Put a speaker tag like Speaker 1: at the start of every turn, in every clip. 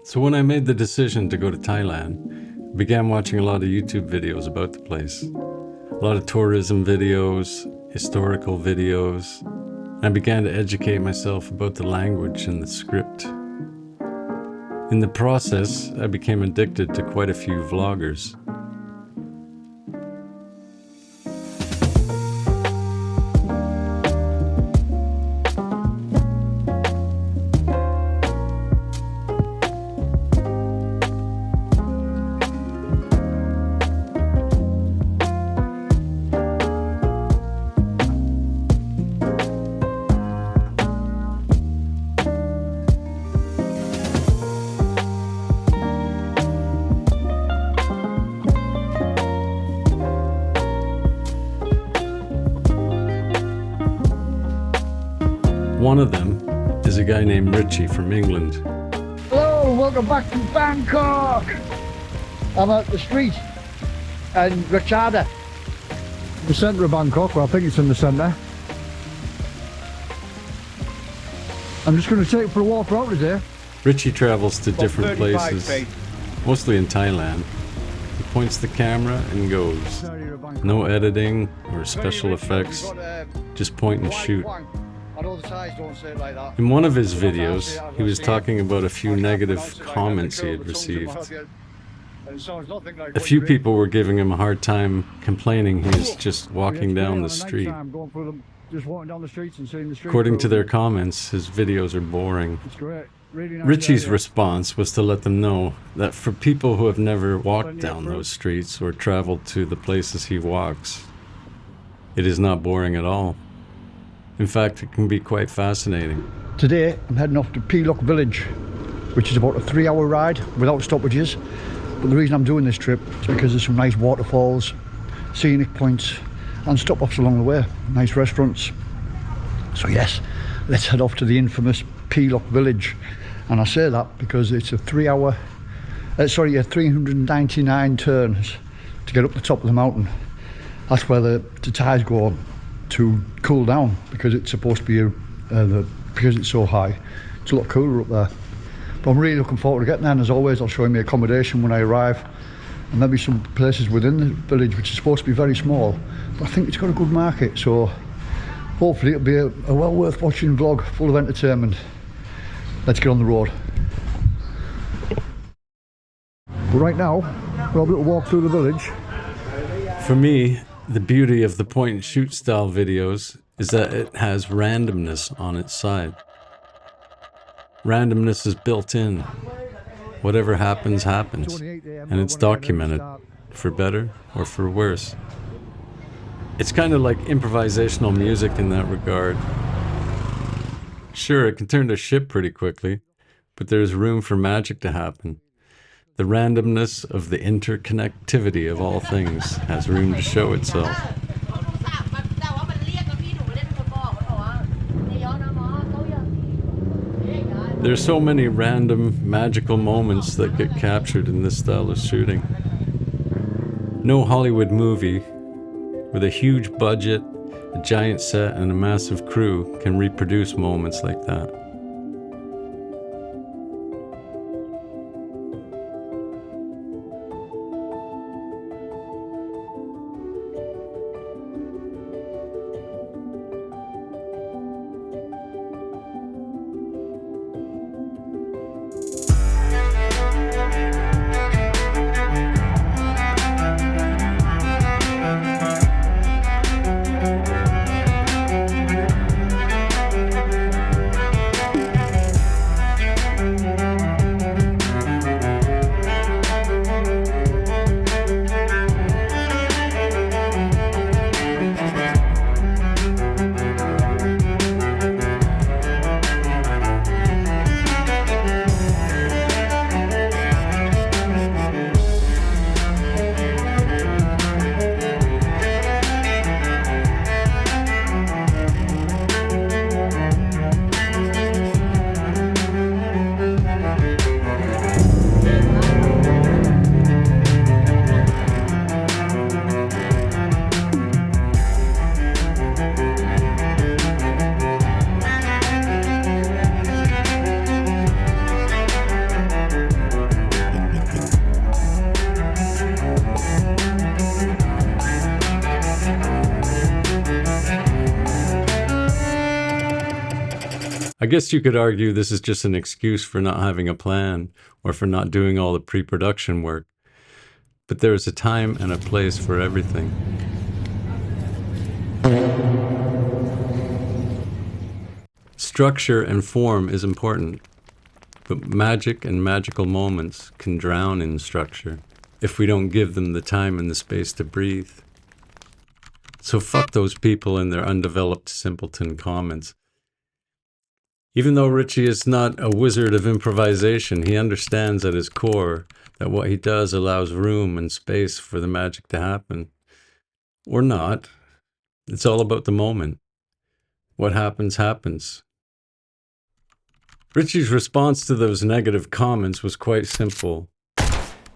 Speaker 1: So when I made the decision to go to Thailand, I began watching a lot of YouTube videos about the place. A lot of tourism videos, historical videos, and I began to educate myself about the language and the script. In the process, I became addicted to quite a few vloggers. One of them is a guy named Richy from England.
Speaker 2: Hello, welcome back to Bangkok. I'm at the street in Richy, the centre of Bangkok. Well, I think it's in the centre. I'm just going to take it for a walk around today.
Speaker 1: Richy travels to different places, mostly in Thailand. He points the camera and goes. No editing or special effects, just point and shoot. In one of his videos, he was talking about a few negative comments he had received. A few people were giving him a hard time, complaining he was just walking down the street. According to their comments, his videos are boring. Richy's response was to let them know that for people who have never walked down those streets or traveled to the places he walks, it is not boring at all. In fact, it can be quite fascinating.
Speaker 2: Today, I'm heading off to Phuket village, which is about a 3-hour ride without stoppages. But the reason I'm doing this trip is because there's some nice waterfalls, scenic points, and stop-offs along the way. Nice restaurants. So yes, let's head off to the infamous Phuket village. And I say that because it's a 399 turns to get up the top of the mountain. That's where the tides go to cool down, because it's supposed to be because it's so high. It's a lot cooler up there. But I'm really looking forward to getting there, and as always I'll show you my accommodation when I arrive, and maybe some places within the village, which is supposed to be very small, but I think it's got a good market, so hopefully it'll be a well worth watching vlog full of entertainment. Let's get on the road. But right now we'll have a little walk through the village.
Speaker 1: For me, the beauty of the point and shoot style videos is that it has randomness on its side. Randomness is built in. Whatever happens, happens. And it's documented, for better or for worse. It's kind of like improvisational music in that regard. Sure, it can turn to shit pretty quickly, but there's room for magic to happen. The randomness of the interconnectivity of all things has room to show itself. There's so many random, magical moments that get captured in this style of shooting. No Hollywood movie with a huge budget, a giant set, and a massive crew can reproduce moments like that. I guess you could argue this is just an excuse for not having a plan or for not doing all the pre-production work. But there is a time and a place for everything. Structure and form is important, but magic and magical moments can drown in structure if we don't give them the time and the space to breathe. So fuck those people and their undeveloped simpleton comments. Even though Richy is not a wizard of improvisation, he understands at his core that what he does allows room and space for the magic to happen. Or not. It's all about the moment. What happens, happens. Richy's response to those negative comments was quite simple.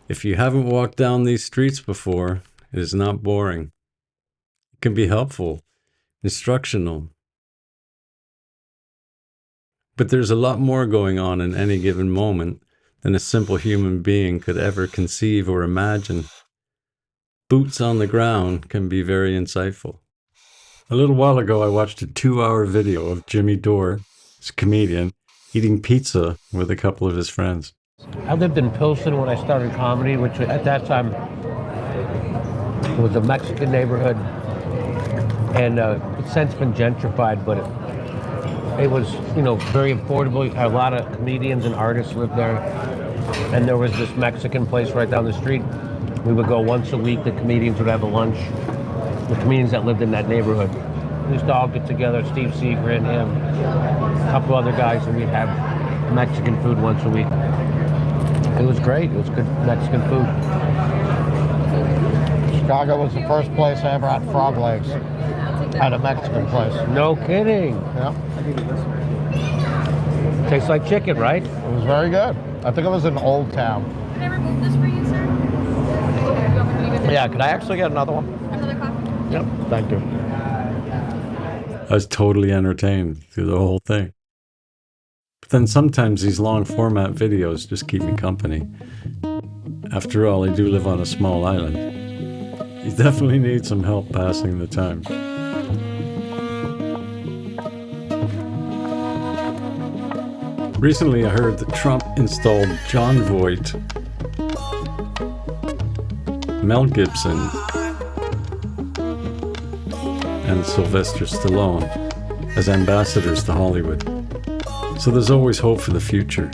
Speaker 1: If you haven't walked down these streets before, it is not boring. It can be helpful, instructional. But there's a lot more going on in any given moment than a simple human being could ever conceive or imagine. Boots on the ground can be very insightful. A little while ago, I watched a 2-hour video of Jimmy Dore, a comedian, eating pizza with a couple of his friends.
Speaker 3: I lived in Pilsen when I started comedy, which at that time was a Mexican neighborhood, and it's since been gentrified, but it was, very affordable. A lot of comedians and artists lived there, and there was this Mexican place right down the street. We would go once a week. The comedians would have a lunch. The comedians that lived in that neighborhood. We used to all get together, Steve Seagrin, him, a couple other guys, and we'd have Mexican food once a week. It was great. It was good Mexican food.
Speaker 4: Chicago was the first place I ever had frog legs at a Mexican place.
Speaker 3: No kidding.
Speaker 4: Yeah,
Speaker 3: Tastes like chicken, right?
Speaker 4: it was very good. I think it was in Old Town.
Speaker 5: Can I remove this for you, sir?
Speaker 4: Yeah, could I actually get another one?
Speaker 5: Another coffee?
Speaker 3: Yep. Thank you.
Speaker 1: I was totally entertained through the whole thing. But then sometimes these long format videos just keep me company. After all, I do live on a small island. You definitely need some help passing the time. Recently, I heard that Trump installed John Voight, Mel Gibson, and Sylvester Stallone as ambassadors to Hollywood. So there's always hope for the future.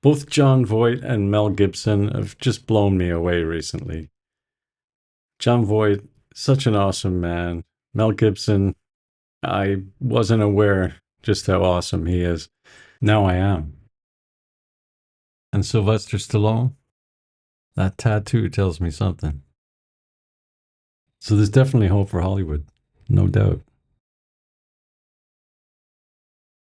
Speaker 1: Both John Voight and Mel Gibson have just blown me away recently. John Voight, such an awesome man. Mel Gibson, I wasn't aware just how awesome he is. Now I am. And Sylvester Stallone, that tattoo tells me something. So there's definitely hope for Hollywood, no doubt.